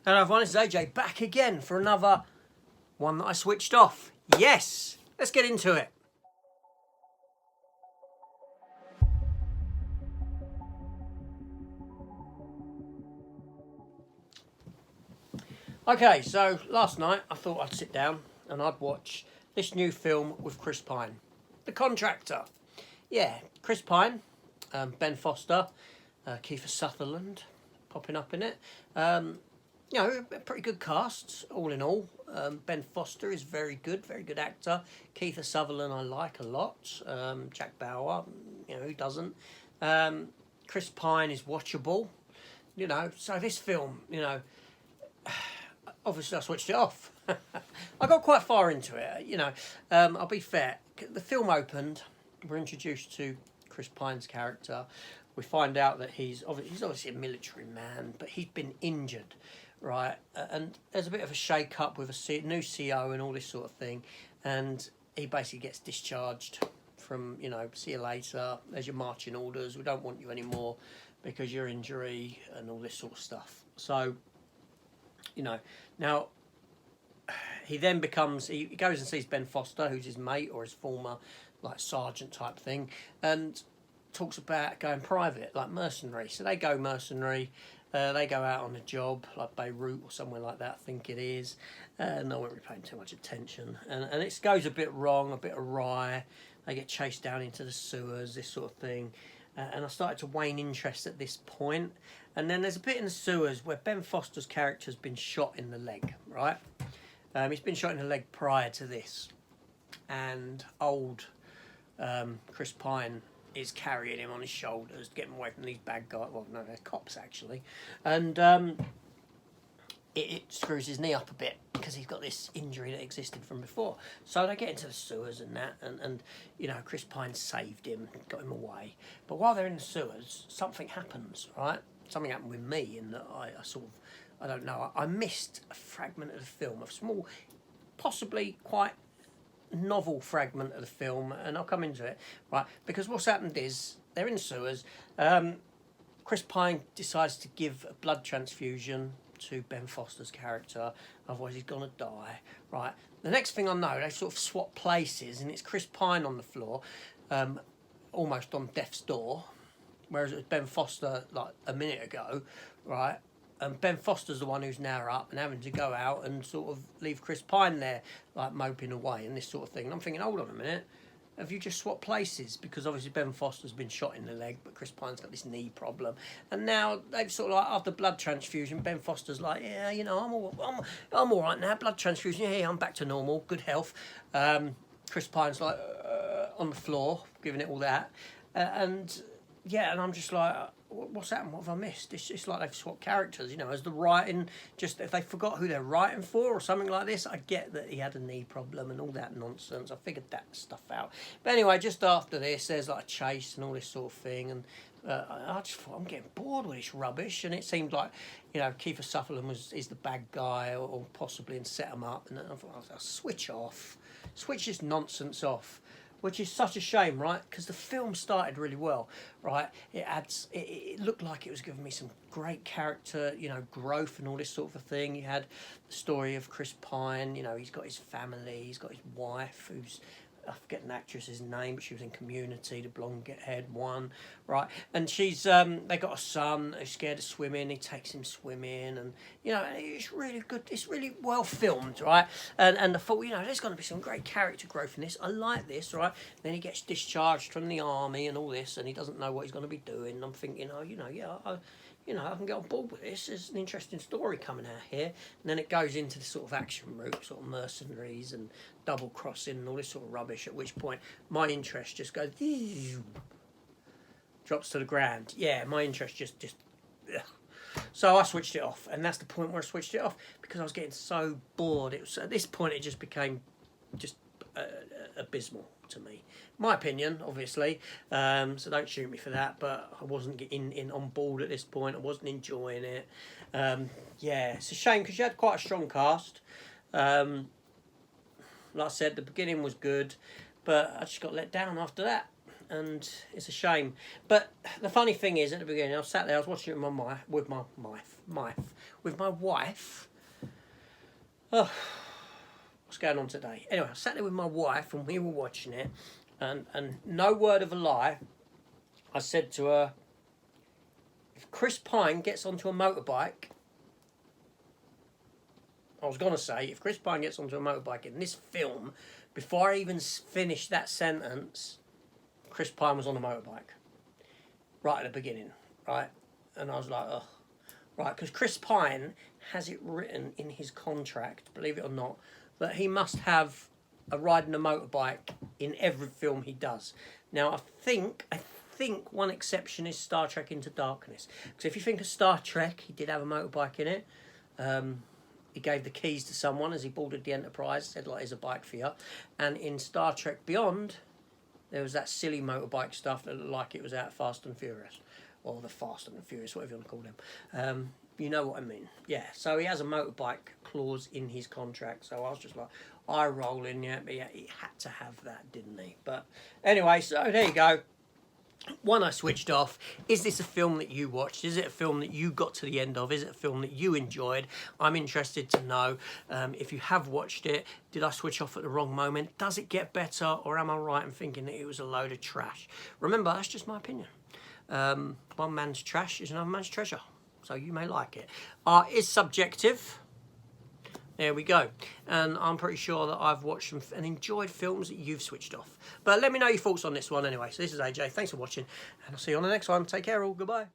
Hello everyone, it's AJ back again for another one that I switched off. Yes, let's get into it. Okay, so last night I thought I'd sit down and I'd watch this new film with Chris Pine, The Contractor. Yeah, Chris Pine, Ben Foster, Kiefer Sutherland popping up in it. You know, a pretty good cast, all in all. Ben Foster is very good actor. Kiefer Sutherland I like a lot. Jack Bauer, you know, who doesn't? Chris Pine is watchable. You know, so this film, you know, obviously I switched it off. I got quite far into it, you know. I'll be fair. The film opened, we're introduced to Chris Pine's character. We find out that he's obviously a military man, but he's been injured. Right, and there's a bit of a shake-up with a new CO and all this sort of thing, and he basically gets discharged from, you know, see you later, there's your marching orders, we don't want you anymore because your injury and all this sort of stuff. So, you know, now he then becomes, he goes and sees Ben Foster, who's his mate or his former, like, sergeant type thing, and talks about going private, like mercenary. So they go mercenary. They go out on a job like Beirut or somewhere like that, I think it is. No one really paying too much attention. And it goes a bit wrong, a bit awry. They get chased down into the sewers, this sort of thing. And I started to wane interest at this point. And then there's a bit in the sewers where Ben Foster's character has been shot in the leg, right? He's been shot in the leg prior to this. And old Chris Pine is carrying him on his shoulders, getting away from these bad guys. Well, no, they're cops actually, and it screws his knee up a bit because he's got this injury that existed from before. So they get into the sewers and that, and you know, Chris Pine saved him, got him away. But while they're in the sewers, something happens, right? Something happened with me in that I sort of, I don't know, I missed a fragment of the film, a small, possibly quite novel fragment of the film, and I'll come into it, right? Because what's happened is they're in sewers. Chris Pine decides to give a blood transfusion to Ben Foster's character, otherwise he's gonna die, right? The next thing I know, they sort of swap places, and it's Chris Pine on the floor, almost on death's door, whereas it was Ben Foster like a minute ago, right? And Ben Foster's the one who's now up and having to go out and sort of leave Chris Pine there, like moping away and this sort of thing. And I'm thinking, hold on a minute, have you just swapped places? Because obviously Ben Foster's been shot in the leg, but Chris Pine's got this knee problem. And now they've sort of like, after blood transfusion, Ben Foster's like, yeah, you know, I'm all right now, blood transfusion, yeah, I'm back to normal, good health. Chris Pine's like on the floor, giving it all that. And yeah, and I'm just like, what's happened? What have I missed? It's like they've swapped characters, you know, as the writing, just if they forgot who they're writing for or something like this. I get that he had a knee problem and all that nonsense. I figured that stuff out. But anyway, just after this, there's like a chase and all this sort of thing. And I just thought, I'm getting bored with this rubbish. And it seemed like, you know, Kiefer Sutherland is the bad guy or possibly and set him up. And I thought, I'll switch this nonsense off. Which is such a shame, right? Because the film started really well, right? It looked like it was giving me some great character, you know, growth and all this sort of a thing. You had the story of Chris Pine, you know, he's got his family, he's got his wife, who's, I forget an actress's name, but she was in Community, the blonde-haired one, right? And she's, they got a son who's scared of swimming, he takes him swimming, and, you know, it's really good, it's really well filmed, right? And I thought, you know, there's going to be some great character growth in this, I like this, right? Then he gets discharged from the army and all this, and he doesn't know what he's going to be doing, and I'm thinking, yeah, I can get on board with this. There's an interesting story coming out here. And then it goes into the sort of action route, sort of mercenaries and double crossing and all this sort of rubbish, at which point my interest just goes, drops to the ground. Yeah, my interest just ugh. So I switched it off, and that's the point where I switched it off, because I was getting so bored. It was, at this point, it just became just abysmal to me. My opinion, obviously, so don't shoot me for that, but I wasn't getting on board at this point. I wasn't enjoying it. Yeah, it's a shame because you had quite a strong cast. Like I said, the beginning was good, but I just got let down after that. and it's a shame. But the funny thing is, at the beginning, I was sat there, I was watching it with my wife. Oh, what's going on today? Anyway, I sat there with my wife, and we were watching it, and no word of a lie, I said to her, if Chris Pine gets onto a motorbike, I was going to say, if Chris Pine gets onto a motorbike in this film, before I even finished that sentence, Chris Pine was on a motorbike. Right at the beginning, right? And I was like, oh, right, because Chris Pine has it written in his contract, believe it or not, that he must have a riding a motorbike in every film he does. Now, I think one exception is Star Trek Into Darkness. Because if you think of Star Trek, he did have a motorbike in it. He gave the keys to someone as he boarded the Enterprise, said, like, here's a bike for you. And in Star Trek Beyond, there was that silly motorbike stuff that looked like it was out Fast and Furious. Or the Fast and the Furious, whatever you want to call them. You know what I mean. Yeah, so he has a motorbike clause in his contract. So I was just like, eye rolling, yeah, but yeah, he had to have that, didn't he? But anyway, so there you go. One I switched off. Is this a film that you watched? Is it a film that you got to the end of? Is it a film that you enjoyed? I'm interested to know. If you have watched it, did I switch off at the wrong moment? Does it get better, or am I right in thinking that it was a load of trash? Remember, that's just my opinion. One man's trash is another man's treasure. So you may like it. Art is subjective. There we go. And I'm pretty sure that I've watched some and enjoyed films that you've switched off. But let me know your thoughts on this one anyway. So this is AJ. Thanks for watching. And I'll see you on the next one. Take care all. Goodbye.